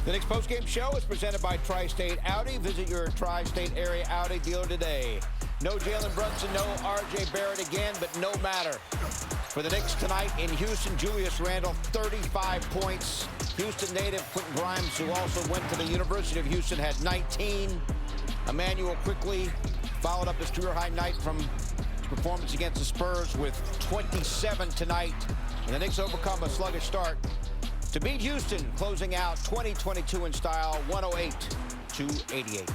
The Knicks postgame show is presented by Tri-State Audi. Visit your Tri-State area Audi dealer today. No Jalen Brunson, no R.J. Barrett again, but no matter. For the Knicks tonight in Houston, Julius Randle, 35 points. Houston native Quentin Grimes, who also went to the University of Houston, had 19. Emmanuel quickly followed up his career-high night from his performance against the Spurs with 27 tonight. And the Knicks overcome a sluggish start to beat Houston, closing out 2022 in style, 108-88.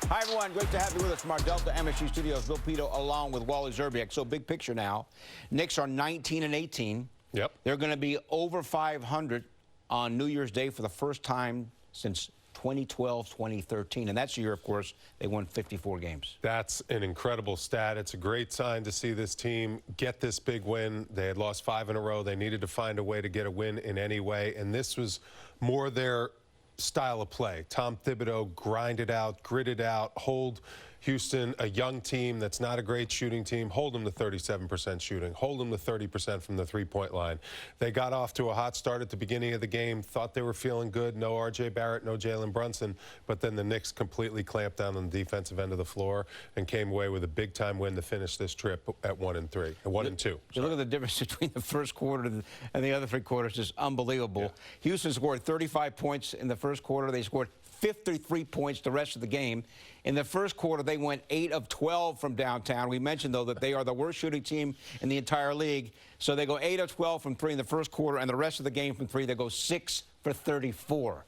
Hi, everyone. Great to have you with us from our Delta MSU studios. Bill Pito along with Wally Zerbiak. So big picture now. Knicks are 19-18. Yep. They're going to be over 500 on New Year's Day for the first time since 2012, 2013. And that's the year, of course, they won 54 games. That's an incredible stat. It's a great sign to see this team get this big win. They had lost 5 in a row. They needed to find a way to get a win in any way. And this was more their style of play. Tom Thibodeau grinded out, gritted out, hold Houston, a young team that's not a great shooting team, hold them to 37% shooting, hold them to 30% from the three-point line. They got off to a hot start at the beginning of the game, thought they were feeling good, no R.J. Barrett, no Jalen Brunson, but then the Knicks completely clamped down on the defensive end of the floor and came away with a big-time win to finish this trip at 1-2. You look at the difference between the first quarter and the other 3 quarters is unbelievable. Yeah. Houston scored 35 points in the first quarter. They scored 53 points the rest of the game. In the first quarter, they went 8 of 12 from downtown. We mentioned, though, that they are the worst shooting team in the entire league. So they go 8 of 12 from 3 in the first quarter, and the rest of the game from 3, they go 6 for 34.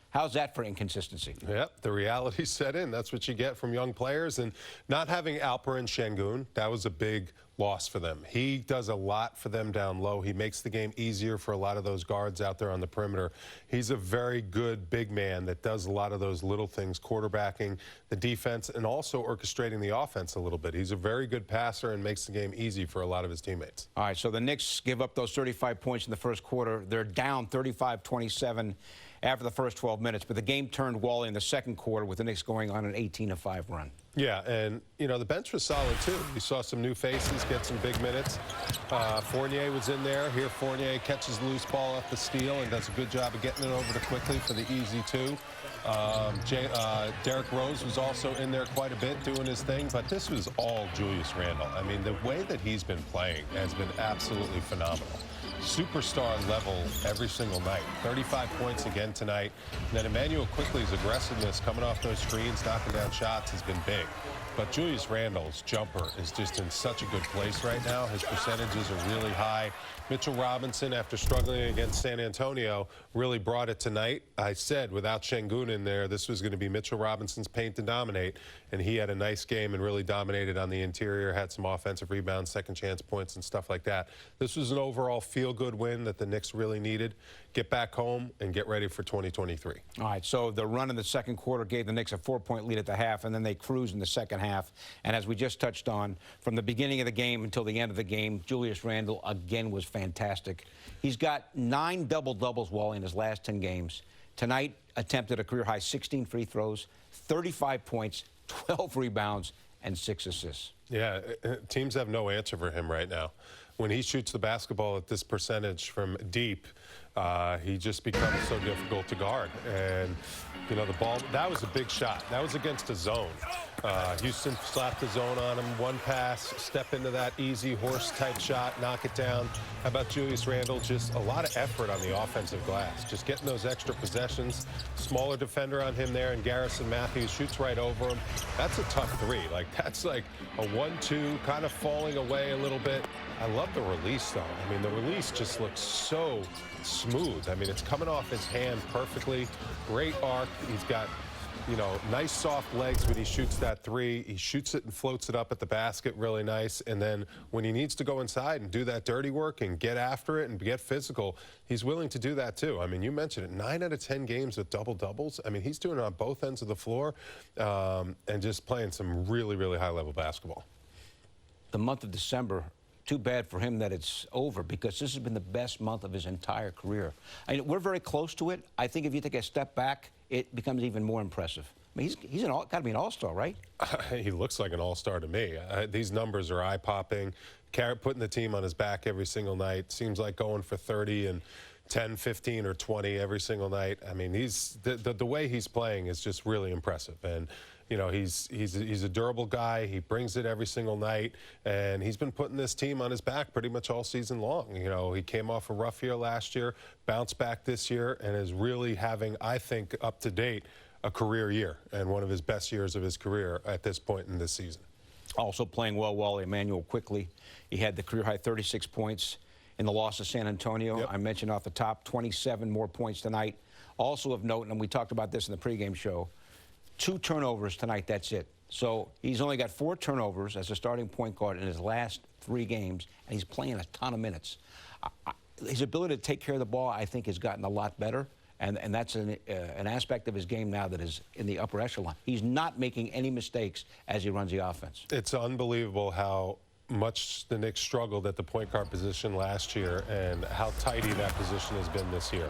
How's that for inconsistency? Yep, the reality set in. That's what you get from young players. And not having Alperen Sengun, that was a big loss for them. He does a lot for them down low. He makes the game easier for a lot of those guards out there on the perimeter. He's a very good big man that does a lot of those little things, quarterbacking the defense and also orchestrating the offense a little bit. He's a very good passer and makes the game easy for a lot of his teammates. All right, so the Knicks give up those 35 points in the first quarter. They're down 35-27 after the first 12 minutes, but the game turned Wally in the second quarter with the Knicks going on an 18-5 run. Yeah, and, you know, the bench was solid, too. We saw some new faces get some big minutes. Fournier was in there. Here, Fournier catches the loose ball off the steal and does a good job of getting it over to quickly for the easy 2. Derrick Rose was also in there quite a bit doing his thing, but this was all Julius Randle. I mean, the way that he's been playing has been absolutely phenomenal. Superstar level every single night. 35 points again tonight. And then Emmanuel quickly's aggressiveness coming off those screens, knocking down shots has been big. But Julius Randle's jumper is just in such a good place right now. His percentages are really high. Mitchell Robinson, after struggling against San Antonio, really brought it tonight. I said without Sengun in there, this was going to be Mitchell Robinson's paint to dominate. And he had a nice game and really dominated on the interior, had some offensive rebounds, second chance points and stuff like that. This was an overall feel-good win that the Knicks really needed. Get back home and get ready for 2023. All right, so the run in the second quarter gave the Knicks a 4-point lead at the half, and then they cruised in the second half. And as we just touched on, from the beginning of the game until the end of the game, Julius Randle again was fantastic. He's got 9 double-doubles, Wally, in his last 10 games. Tonight, attempted a career-high 16 free throws, 35 points, 12 rebounds, and 6 assists. Yeah, teams have no answer for him right now. When he shoots the basketball at this percentage from deep, he just becomes so difficult to guard. And, you know, the ball, that was a big shot. That was against a zone. Houston slapped the zone on him. One pass, step into that easy horse-type shot, knock it down. How about Julius Randle? Just a lot of effort on the offensive glass. Just getting those extra possessions. Smaller defender on him there, and Garrison Matthews shoots right over him. That's a tough 3. Like, that's like a 1-2, kind of falling away a little bit. I love the release, though. I mean, the release just looks so smooth. I mean, it's coming off his hand perfectly. Great arc. He's got, you know, nice soft legs when he shoots that 3. He shoots it and floats it up at the basket really nice. And then when he needs to go inside and do that dirty work and get after it and get physical, he's willing to do that too. I mean, you mentioned it, 9 out of 10 games with double-doubles. I mean, he's doing it on both ends of the floor and just playing some really, really high-level basketball. The month of December, too bad for him that it's over, because this has been the best month of his entire career. I mean, we're very close to it. I think if you take a step back, it becomes even more impressive. I mean, he's got to be an all-star, right? He looks like an all-star to me. These numbers are eye-popping. Putting the team on his back every single night. Seems like going for 30 and 10, 15, or 20 every single night. I mean, the way he's playing is just really impressive. And you know, he's a durable guy. He brings it every single night, and he's been putting this team on his back pretty much all season long. You know, he came off a rough year last year, bounced back this year, and is really having, I think, up to date, a career year and one of his best years of his career at this point in this season. Also playing well, Wally, Emmanuel quickly. He had the career-high 36 points in the loss to San Antonio. Yep. I mentioned off the top, 27 more points tonight. Also of note, and we talked about this in the pregame show, 2 turnovers tonight, that's it. So he's only got 4 turnovers as a starting point guard in his last 3 games, and he's playing a ton of minutes. His ability to take care of the ball, I think, has gotten a lot better, and that's an aspect of his game now that is in the upper echelon. He's not making any mistakes as he runs the offense. It's unbelievable how much the Knicks struggled at the point guard position last year and how tidy that position has been this year.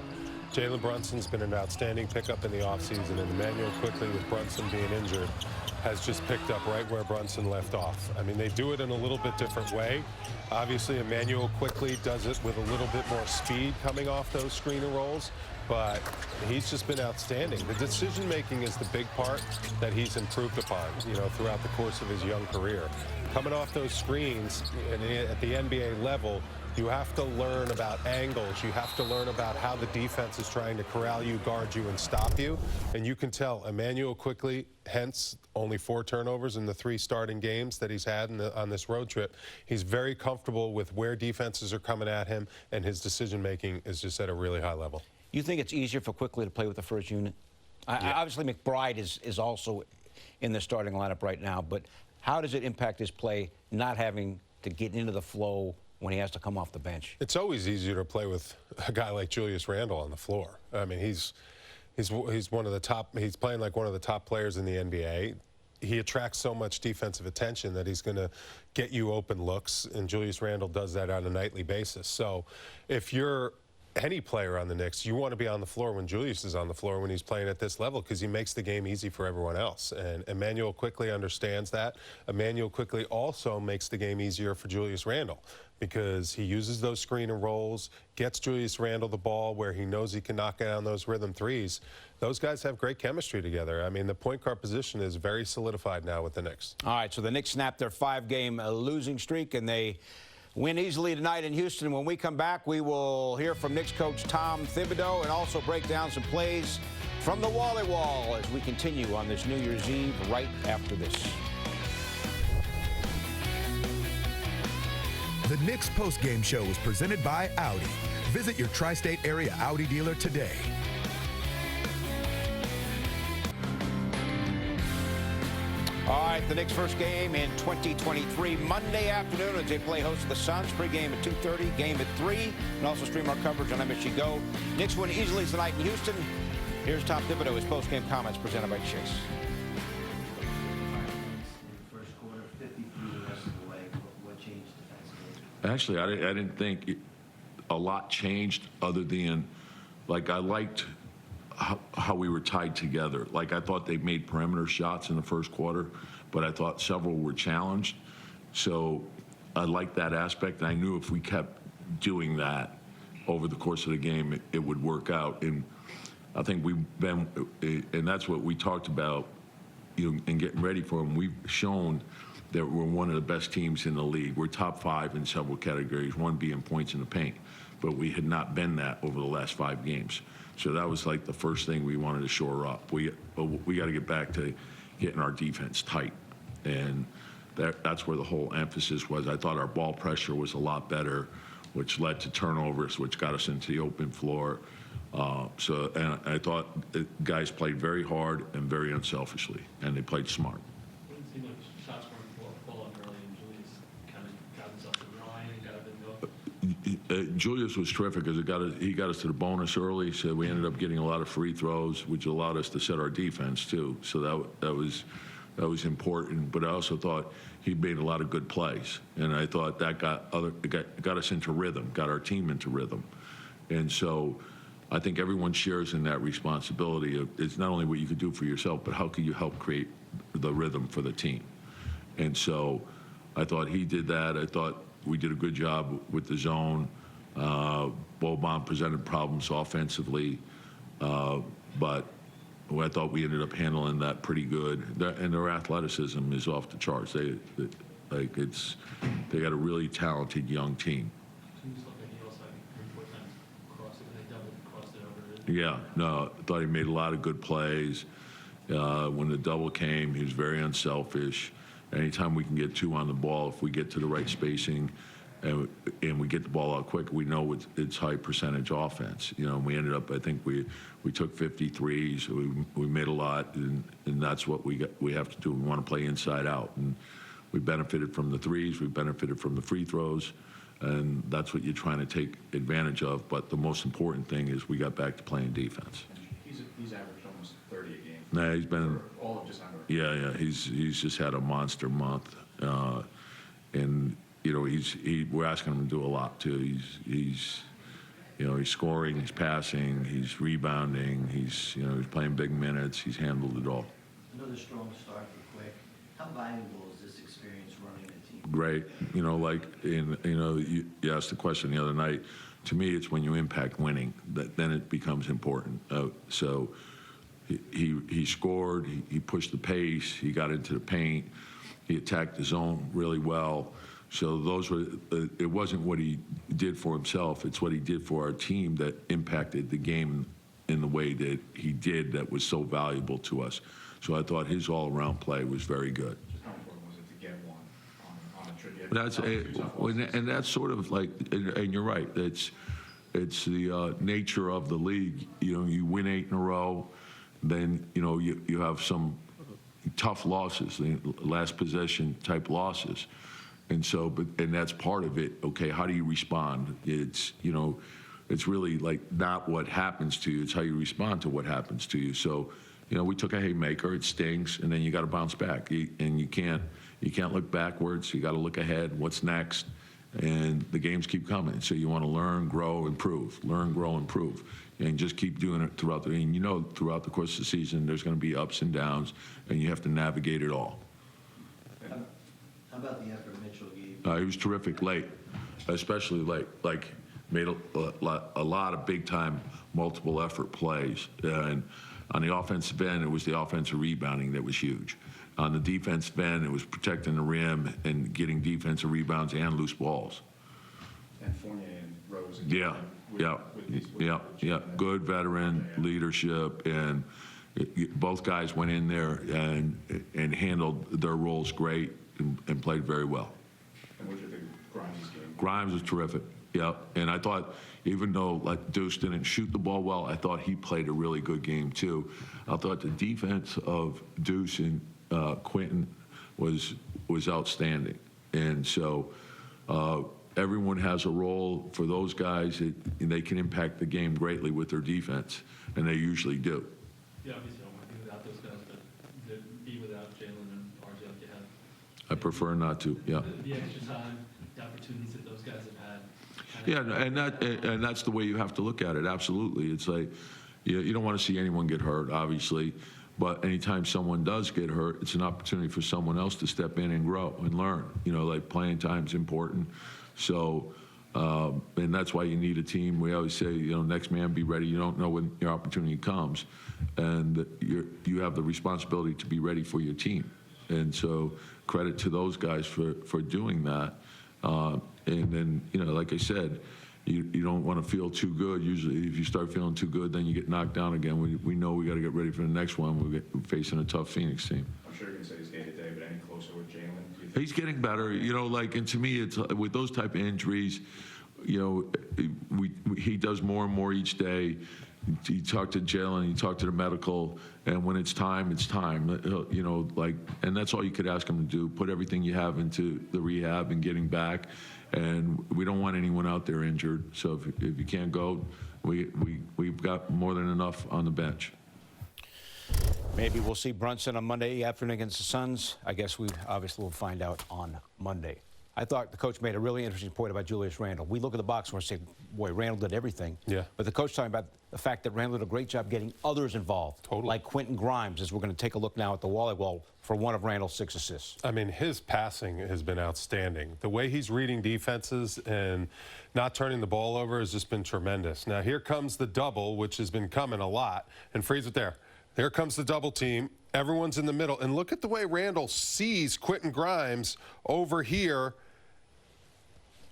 Jalen Brunson's been an outstanding pickup in the offseason, and Emmanuel quickly, with Brunson being injured, has just picked up right where Brunson left off. I mean, they do it in a little bit different way. Obviously, Emmanuel quickly does it with a little bit more speed coming off those screen and rolls, but he's just been outstanding. The decision-making is the big part that he's improved upon, you know, throughout the course of his young career. Coming off those screens at the NBA level, you have to learn about angles. You have to learn about how the defense is trying to corral you, guard you, and stop you. And you can tell Emmanuel quickly, hence only 4 turnovers in the 3 starting games that he's had on this road trip. He's very comfortable with where defenses are coming at him, and his decision-making is just at a really high level. You think it's easier for Quickly to play with the first unit? Yeah. Obviously, McBride is also in the starting lineup right now, but how does it impact his play not having to get into the flow when he has to come off the bench? It's always easier to play with a guy like Julius Randle on the floor. I mean, he's one of the top. He's playing like one of the top players in the NBA. He attracts so much defensive attention that he's going to get you open looks, and Julius Randle does that on a nightly basis. So if you're any player on the Knicks, you want to be on the floor when Julius is on the floor when he's playing at this level, because he makes the game easy for everyone else. And Emmanuel quickly understands that. Emmanuel quickly also makes the game easier for Julius Randle, because he uses those screen and rolls, gets Julius Randle the ball where he knows he can knock down those rhythm threes. Those guys have great chemistry together. I mean, the point guard position is very solidified now with the Knicks. All right, so the Knicks snapped their 5-game losing streak, and they win easily tonight in Houston. When we come back, we will hear from Knicks coach Tom Thibodeau and also break down some plays from the Wally Wall as we continue on this New Year's Eve right after this. The Knicks postgame show is presented by Audi. Visit your tri-state area Audi dealer today. All right, the Knicks' first game in 2023, Monday afternoon as they play host to the Suns. Pre-game at 2:30, game at 3, and also stream our coverage on MSG Go. Knicks win easily tonight in Houston. Here's Tom Thibodeau, his post-game comments presented by Chase. First quarter, 53 the rest of the way. What changed defensively? Actually, I didn't think a lot changed other than, like, I liked how we were tied together. Like, I thought they made perimeter shots in the first quarter, but I thought several were challenged. So I liked that aspect, and I knew if we kept doing that over the course of the game, it would work out. And I think we've been, and that's what we talked about, you know, in getting ready for them. We've shown that we're one of the best teams in the league. We're top 5 in several categories, one being points in the paint. But we had not been that over the last 5 games. So that was like the first thing we wanted to shore up. We got to get back to getting our defense tight. And that's where the whole emphasis was. I thought our ball pressure was a lot better, which led to turnovers, which got us into the open floor. And I thought the guys played very hard and very unselfishly, and they played smart. It seemed like shots weren't falling early, and Julius kind of got himself to the line and got up and go. Julius was terrific because he got us to the bonus early, so we ended up getting a lot of free throws, which allowed us to set our defense too. So that was important. But I also thought he made a lot of good plays, and I thought that got us into rhythm, got our team into rhythm, and so I think everyone shares in that responsibility. It's not only what you could do for yourself, but how can you help create the rhythm for the team. And so I thought he did that. I thought we did a good job with the zone. Boban presented problems offensively, but I thought we ended up handling that pretty good. And their athleticism is off the charts. They got a really talented young team. So you just look like he also had 3-4 times crossed it. They double crossed it over. Yeah, no, I thought he made a lot of good plays. When the double came, he was very unselfish. Anytime we can get 2 on the ball, if we get to the right spacing and we get the ball out quick, we know it's high percentage offense. You know, we ended up, I think we took 53s. We made a lot, and that's what we have to do. We want to play inside out, and we benefited from the threes. We benefited from the free throws, and that's what you're trying to take advantage of. But the most important thing is we got back to playing defense. He's averaged almost 30 a game. Nah, he's been all of just under. Yeah. He's just had a monster month, and you know we're asking him to do a lot too. He's scoring, he's passing, he's rebounding, he's playing big minutes. He's handled it all. Another strong start for Quick. How valuable is this experience running a team? Great. You asked the question the other night. To me, it's when you impact winning that then it becomes important. So he scored, he pushed the pace, he got into the paint, he attacked the zone really well. So those were, it wasn't what he did for himself, it's what he did for our team that impacted the game in the way that he did that was so valuable to us. So I thought his all-around play was very good. Just how important was it to get one on a trip? And that's sort of like, and you're right, it's the nature of the league. You win 8 in a row, then you have some tough losses, last possession type losses. And so, and that's part of it. Okay, how do you respond? It's really like not what happens to you, it's how you respond to what happens to you. So, we took a haymaker, it stings, and then you got to bounce back. And you can't look backwards, you got to look ahead, what's next? And the games keep coming. So you want to learn, grow, improve, and just keep doing it throughout throughout the course of the season, there's going to be ups and downs, and you have to navigate it all. How about the effort Mitchell gave? He was terrific late, especially late. Like made a lot of big time multiple effort plays. And on the offensive end, it was the offensive rebounding that was huge. On the defensive end, it was protecting the rim and getting defensive rebounds and loose balls. And Fournier and Rose. Yeah. Good veteran leadership, and both guys went in there and handled their roles great and played very well. And what did you think of Grimes' game? Grimes was terrific. Yeah, and I thought even though Deuce didn't shoot the ball well, I thought he played a really good game too. I thought the defense of Deuce and Quentin was outstanding, and so everyone has a role for those guys. And they can impact the game greatly with their defense, and they usually do. Yeah, obviously, don't want to be without those guys, but be without Jalen and RJ like you have. I prefer not to. Yeah. The extra time, the opportunities that those guys have had. Yeah, and that's the way you have to look at it. Absolutely, it's like you don't want to see anyone get hurt, obviously, but anytime someone does get hurt, it's an opportunity for someone else to step in and grow and learn. Like playing time's important. So, and that's why you need a team. We always say, next man be ready. You don't know when your opportunity comes, and you have the responsibility to be ready for your team. And so, credit to those guys for doing that. And then, like I said, you don't want to feel too good. Usually, if you start feeling too good, then you get knocked down again. We know we got to get ready for the next one. We're facing a tough Phoenix team. I'm sure you're going to say he's day to day, but any closer with Jalen? He's getting better. And to me, it's with those type of injuries, he does more and more each day. You talk to Jalen, you talk to the medical, and when it's time, it's time. And that's all you could ask him to do: put everything you have into the rehab and getting back. And we don't want anyone out there injured. So if you can't go, we've got more than enough on the bench. Maybe we'll see Brunson on Monday afternoon against the Suns. I guess we obviously will find out on Monday. I thought the coach made a really interesting point about Julius Randle. We look at the box score and say, boy, Randle did everything. Yeah. But the coach talking about the fact that Randle did a great job getting others involved. Totally. Like Quentin Grimes, as we're going to take a look now at the Wally Wall for one of Randle's 6 assists. I mean, his passing has been outstanding. The way he's reading defenses and not turning the ball over has just been tremendous. Now, here comes the double, which has been coming a lot. And freeze it there. Here comes the double team. Everyone's in the middle. And look at the way Randle sees Quentin Grimes over here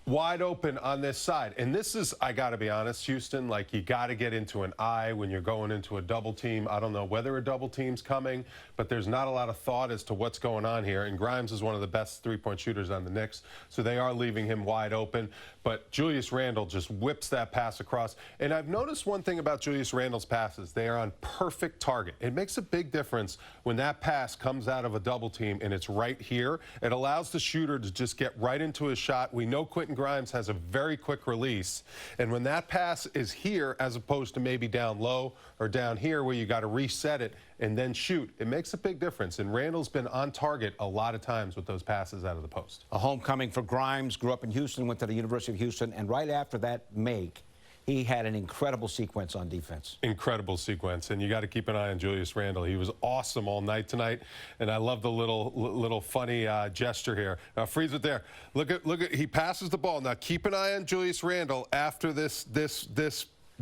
wide open on this side. And this is, I got to be honest, Houston, like you got to get into an eye when you're going into a double team. I don't know whether a double team's coming, but there's not a lot of thought as to what's going on here. And Grimes is one of the best three-point shooters on the Knicks, so they are leaving him wide open. But Julius Randle just whips that pass across. And I've noticed one thing about Julius Randle's passes. They are on perfect target. It makes a big difference when that pass comes out of a double team and it's right here. It allows the shooter to just get right into his shot. We know Quentin Grimes has a very quick release. And when that pass is here, as opposed to maybe down low or down here where you got to reset it and then shoot, it makes a big difference. And Randle's been on target a lot of times with those passes out of the post. A homecoming for Grimes, grew up in Houston, went to the University of Houston, and right after that make, he had an incredible sequence on defense. Incredible sequence, and you got to keep an eye on Julius Randle. He was awesome all night tonight, and I love the little funny gesture here. Now freeze it there. Look at he passes the ball. Now keep an eye on Julius Randle after this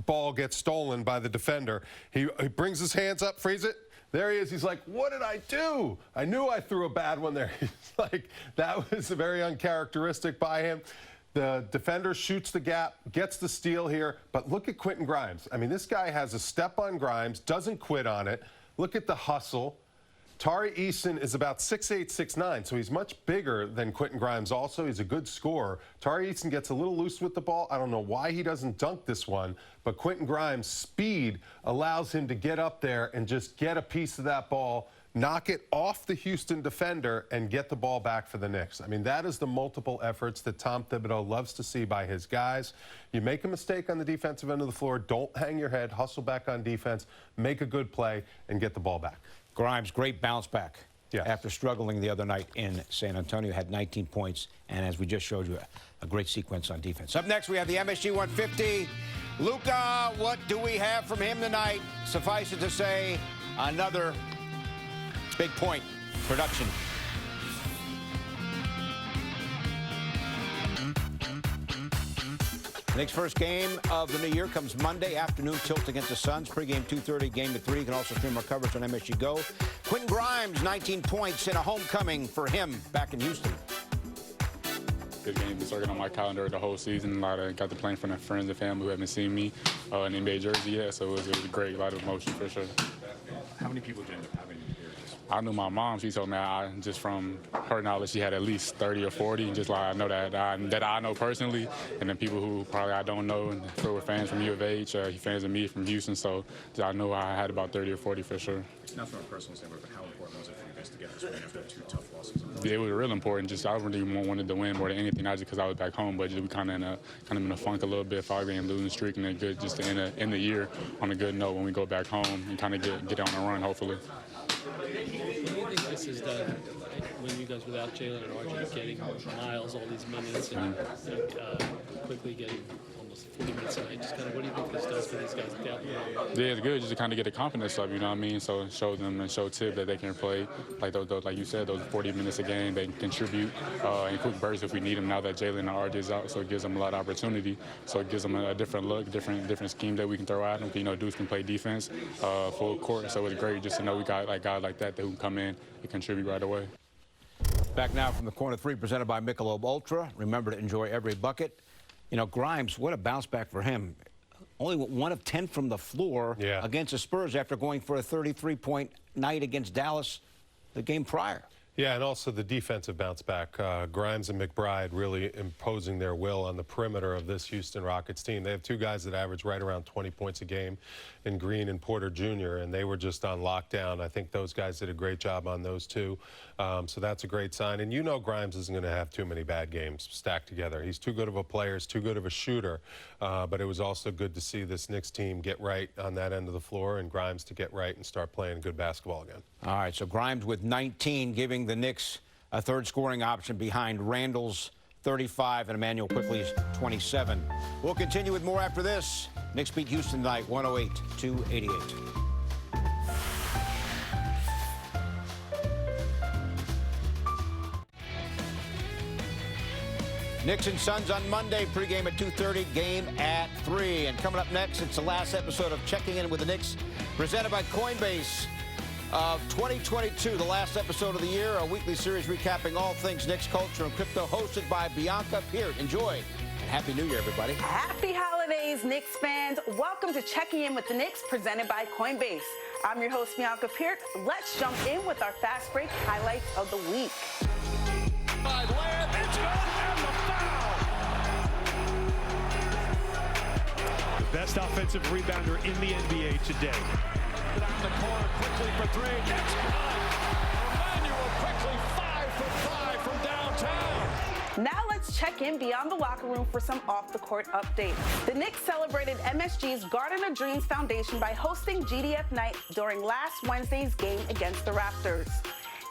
ball gets stolen by the defender. He brings his hands up, freeze it. There he is. He's like, what did I do? I knew I threw a bad one there. He's like, that was very uncharacteristic by him. The defender shoots the gap, gets the steal here, but look at Quentin Grimes. I mean, this guy has a step on Grimes, doesn't quit on it. Look at the hustle. Tari Eason is about 6'8", 6'9", so he's much bigger than Quentin Grimes also. He's a good scorer. Tari Eason gets a little loose with the ball. I don't know why he doesn't dunk this one, but Quentin Grimes' speed allows him to get up there and just get a piece of that ball, knock it off the Houston defender, and get the ball back for the Knicks. I mean, that is the multiple efforts that Tom Thibodeau loves to see by his guys. You make a mistake on the defensive end of the floor, don't hang your head, hustle back on defense, make a good play, and get the ball back. Grimes, great bounce back. Yes. After struggling the other night in San Antonio, had 19 points, and as we just showed you, a great sequence on defense. Up next, we have the MSG 150. Luka, what do we have from him tonight? Suffice it to say, another big point production. The Knicks' first game of the new year comes Monday afternoon, tilt against the Suns. Pre-game 2:30, game at 3. You can also stream our coverage on MSG Go. Quentin Grimes, 19 points in a homecoming for him back in Houston. This game been circling on my calendar the whole season. Got to play in front of friends and family who haven't seen me in NBA jersey yet, so it was great. A lot of emotion for sure. How many people did you end up having here? I knew my mom. She told me just from her knowledge, she had at least 30 or 40. Just like I know that I know personally, and then people who probably I don't know, and who were fans from U of H, fans of me from Houston. So I know I had about 30 or 40 for sure. Not from a personal standpoint, but how important was it for you guys to get this win after 2 tough losses? Yeah, it was real important. Just I really wanted to win more than anything, not just because I was back home, but just we kind of in a funk a little bit, 5-game losing streak, and then good just to end the year on a good note when we go back home and kind of get on a run, hopefully. Do you think this is done when you guys without Jalen and RJ getting Miles all these minutes and quickly getting almost 40 minutes a night? Just kind of what do you think this does for these guys down there? Yeah, it's good just to kind of get the confidence up, you know what I mean? So show them and show Tib that they can play like those like you said, those 40 minutes a game. They can contribute in quick bursts if we need them now that Jalen and RJ is out. So it gives them a lot of opportunity. So it gives them a different look, different scheme that we can throw at them. You know, dudes can play defense full court. So it's great just to know we got like guys like that who can come in and contribute right away. Back now from the corner 3, presented by Michelob Ultra. Remember to enjoy every bucket. You know, Grimes, what a bounce back for him. Only 1 of 10 from the floor against the Spurs after going for a 33-point night against Dallas the game prior. Yeah, and also the defensive bounce back. Grimes and McBride really imposing their will on the perimeter of this Houston Rockets team. They have 2 guys that average right around 20 points a game in Green and Porter Jr., and they were just on lockdown. I think those guys did a great job on those 2. So that's a great sign. And you know Grimes isn't going to have too many bad games stacked together. He's too good of a player. He's too good of a shooter. But it was also good to see this Knicks team get right on that end of the floor and Grimes to get right and start playing good basketball again. All right, so Grimes with 19, giving the Knicks a 3rd scoring option behind Randle's 35, and Emmanuel Quickly's 27. We'll continue with more after this. Knicks beat Houston tonight, 108-88. Knicks and Suns on Monday, pregame at 2:30, game at 3. And coming up next, it's the last episode of Checking In with the Knicks, presented by Coinbase of 2022, the last episode of the year, a weekly series recapping all things Knicks culture and crypto, hosted by Bianca Peart. Enjoy, and Happy New Year, everybody. Happy holidays, Knicks fans. Welcome to Checking In with the Knicks, presented by Coinbase. I'm your host, Bianca Peart. Let's jump in with our fast break highlights of the week. Layup, it's good, and the foul. The best offensive rebounder in the NBA today. Down the corner, quickly for three. It's good. Emmanuel Quickly, 5 for 5 from downtown. Now let's check in beyond the locker room for some off-the-court updates. The Knicks celebrated MSG's Garden of Dreams Foundation by hosting GDF Night during last Wednesday's game against the Raptors.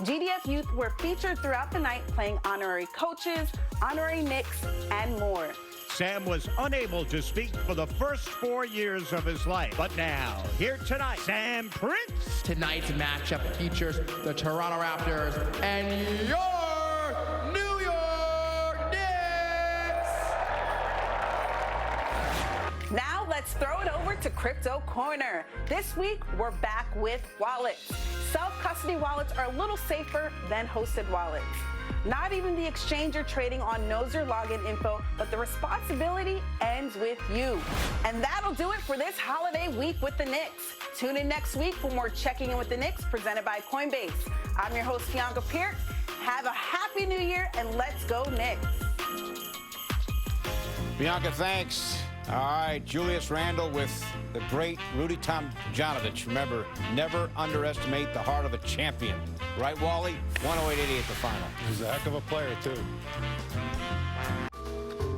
GDF youth were featured throughout the night, playing honorary coaches, honorary Knicks, and more. Sam was unable to speak for the first 4 years of his life. But now, here tonight, Sam Prince. Tonight's matchup features the Toronto Raptors and your New York Knicks. Now let's throw it over to Crypto Corner. This week, we're back with wallets. Self-custody wallets are a little safer than hosted wallets. Not even the exchange you're trading on knows your login info, but the responsibility ends with you. And that'll do it for this holiday week with the Knicks. Tune in next week for more Checking In with the Knicks, presented by Coinbase. I'm your host, Bianca Peart. Have a happy new year, and let's go Knicks. Bianca, thanks. All right, Julius Randle with the great Rudy Tomjanovich. Remember, never underestimate the heart of a champion. Right, Wally? 108-88 at the final. He's a heck of a player, too.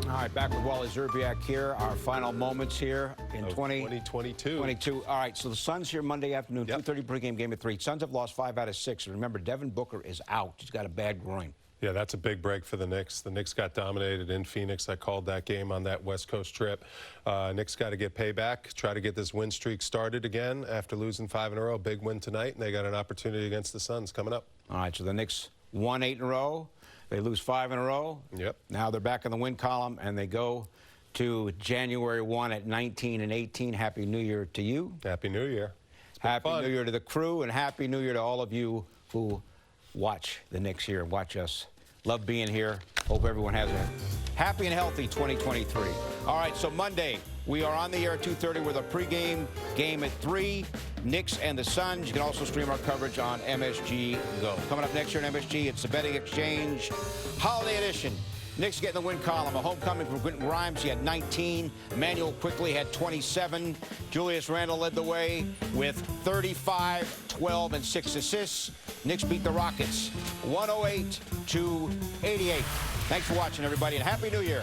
All right, back with Wally Zerbiak here. Our final moments here in 2022. All right, so the Suns here Monday afternoon, 2:30 pregame, game at 3. Suns have lost 5 out of 6. And remember, Devin Booker is out. He's got a bad groin. Yeah, that's a big break for the Knicks. The Knicks got dominated in Phoenix. I called that game on that West Coast trip. Knicks got to get payback, try to get this win streak started again after losing 5 in a row. Big win tonight, and they got an opportunity against the Suns coming up. All right, so the Knicks won 8 in a row. They lose 5 in a row. Yep. Now they're back in the win column, and they go to January 1 at 19-18. Happy New Year to you. Happy New Year. Happy New Year to the crew, and Happy New Year to all of you who watch the Knicks here and watch us. Love being here. Hope everyone has a happy and healthy 2023. All right, so Monday, we are on the air at 2:30 with a pregame game at 3. Knicks and the Suns. You can also stream our coverage on MSG Go. Coming up next year on MSG, it's the Betting Exchange Holiday Edition. Knicks getting the win column. A homecoming from Quentin Grimes. He had 19. Emmanuel Quickly had 27. Julius Randle led the way with 35, 12, and 6 assists. Knicks beat the Rockets 108-88. Thanks for watching, everybody, and Happy New Year.